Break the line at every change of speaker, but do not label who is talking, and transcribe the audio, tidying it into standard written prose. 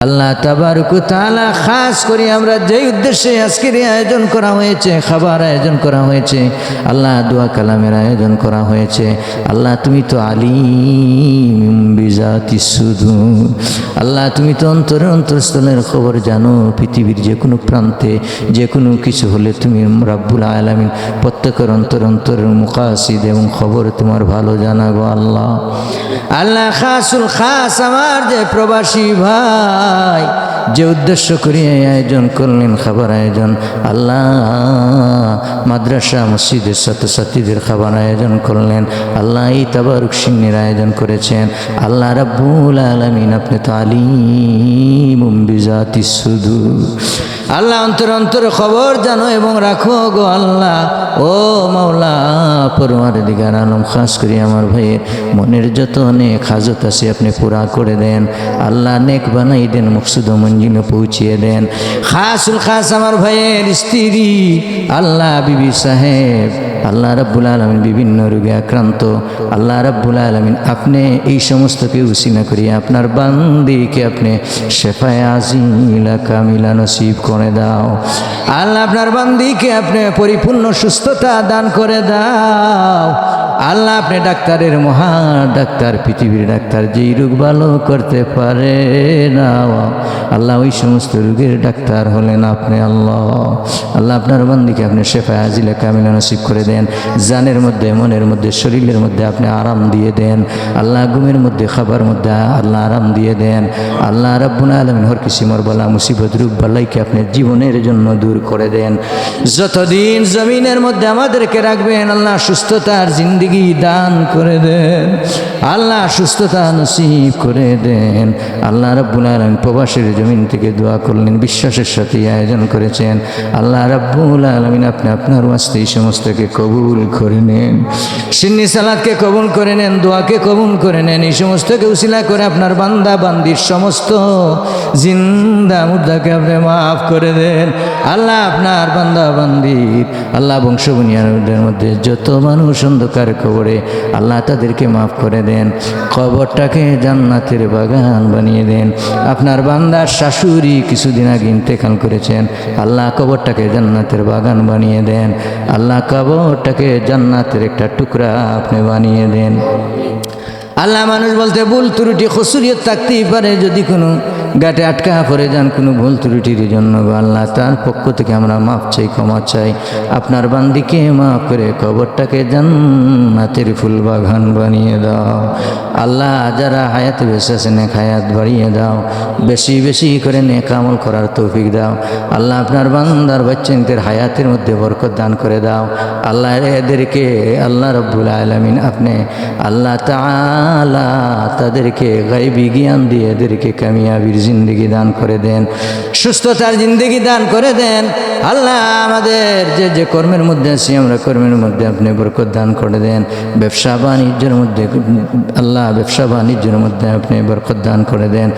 আল্লাহ তাবারক ওয়া তাআলা খাস করে আমরা যেই উদ্দেশ্যে আজকের এই আয়োজন করা হয়েছে, খাবার আয়োজন করা হয়েছে, আল্লাহ দোয়া কালামের আয়োজন করা হয়েছে, আল্লাহ তুমি তো আলিম বিজাতিস সুদূর, আল্লাহ তুমি তো অন্তরের অন্তরস্থলের খবর জানো। পৃথিবীর যে কোনো প্রান্তে যে কোনো কিছু হলে তুমি রাব্বুল আলামিন প্রত্যেকের অন্তরের মুকাসিদ এবং খবর তোমার ভালো জানাগো আল্লাহ। আল্লাহ খাসুল খাস আমার যে প্রবাসী ভাই যে উদ্দেশ্য করে আয়োজন করলেন খাবার আয়োজন, আল্লাহ মাদ্রাসা মসজিদের ছাত্রছাত্রীদের খাবার আয়োজন করলেন, আল্লাহ এই তাবারুক সিন্নির আয়োজন করেছেন, আল্লাহ রাব্বুল আলামিন আপনি তো আলিমুম বিজাতিস সুদূর, আল্লাহ অন্তর খবর জানো এবং রাখো গো আল্লাহ। ও মাওলা পরওয়ারদিগার আলম খাস করি আমার ভাইয়ের মনের যত নেক হাজত আছে আপনি পুরা করে দেন আল্লাহ, নেক বানাই দেন, মকসুদ ও মঞ্জিলে পৌঁছিয়ে দেন। খাসুল খাস আমার ভাইয়ের স্ত্রী আল্লাহ বিবি সাহেব, আল্লাহ রাব্বুল আলামিন বিভিন্ন রোগে আক্রান্ত, আল্লাহ রাব্বুল আলামিন আপনি এই সমস্তকে উসিলা করিয়া আপনার বান্দিকে আপনি শেফায়ে আজিলা কামিলা নসিব করে দাও আল্লাহ, আপনার বান্দিকে আপনি পরিপূর্ণ সুস্থতা দান করে দাও আল্লাহ। আপনি ডাক্তারের মহা ডাক্তার, পৃথিবীর ডাক্তার যেই রোগ ভালো করতে পারে না আল্লাহ, ওই সমস্ত রোগের ডাক্তার হলেন আপনি আল্লাহ। আল্লাহ আপনার বান্দিকে আপনি শেফায়ে আজিলা কামিলা নসিব করে দেন, জানের মধ্যে মনের মধ্যে শরীরের মধ্যে আপনি আরাম দিয়ে দেন আল্লাহ, ঘুমের মধ্যে খাবার মধ্যে আল্লাহ আরাম দিয়ে দেন আল্লাহ রাব্বুল আলামিন। হর কিসিমর বালা মুসিবত রূপ বালাইকে আপনি জীবনের জন্য দূর করে দেন। যতদিন জমিনের মধ্যে আমাদেরকে রাখবেন আল্লাহ সুস্থতার জিন্দেগি দান করে দেন আল্লাহ, সুস্থতা নসিব করে দেন আল্লাহ রাব্বুল আলামিন। প্রবাসের জমিন থেকে দোয়া করলেন, বিশ্বাসের সাথে আয়োজন করেছেন আল্লাহ রাব্বুল আলামিন আপনি আপনার ওয়াস্তে এই সমস্তকে কবুল করে নেন, সিন্নি সালাতকে কবুল করে নেন, দোয়াকে কবুল করে নেন, এই সমস্তকে উসিলা করে আপনার বান্দা বান্দির সমস্ত জিন্দা মুর্দাকে আপনি মাফ করে দেন আল্লাহ। আপনার বান্দা বান্দির আল্লাহ বংশ বুনিয়াদের মধ্যে যত মানুষ অন্ধকার কবরে আল্লাহ তাদেরকে মাফ করে দেন, কবরটাকে জান্নাতের বাগান বানিয়ে দেন। আপনার বান্দার শাশুড়ি কিছুদিন আগে ইন্তেকাল করেছেন আল্লাহ, কবরটাকে জান্নাতের বাগান বানিয়ে দেন আল্লাহ, কবরটাকে জান্নাতের একটা টুকরা আপনি বানিয়ে দেন আল্লাহ। মানুষ বলতে ভুল ত্রুটি কসুরিয়ত থাকতেই পারে, যদি কোনো গাটে আটকা পড়ে যান কোনো ভুল ত্রুটির জন্য আল্লাহ তার পক্ষ থেকে আমরা মাফ চাই, ক্ষমা চাই। আপনার বান্দিকে মাফ করে কবরটাকে জান্নাতের ফুল বাগান বানিয়ে দাও আল্লাহ। যারা হায়াতে বেঁচে আছে নেক হায়াত বাড়িয়ে দাও, বেশি বেশি করে নেক আমল করার তৌফিক দাও আল্লাহ। আপনার বান্দার বাচ্চাদের হায়াতের মধ্যে বরকত দান করে দাও আল্লাহ। এদেরকে আল্লাহ রাব্বুল আলামিন আপনি আল্লাহ তাআলা তাদেরকে গায়বী জ্ঞান দিয়ে এদেরকে কামিয়াবির জিন্দেগি দান করে দেন, সুস্থতার জিন্দেগি দান করে দেন আল্লাহ। আমাদের যে কর্মের মধ্যে আছি আমরা কর্মের মধ্যে আপনি বরকত দান করে দেন, ব্যবসা বাণিজ্যের মধ্যে আল্লাহ ব্যবসা বাণিজ্যের মধ্যে আপনি বরকত দান করে দেন।